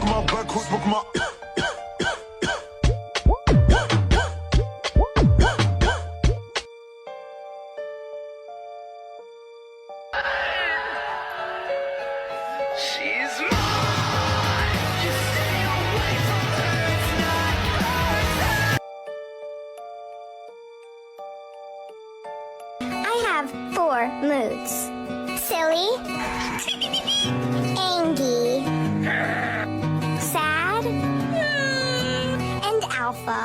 my back, who's book my. She's mine. You stay away from her. It's not her. I have 4 moods. Silly, angry, sad, and alpha.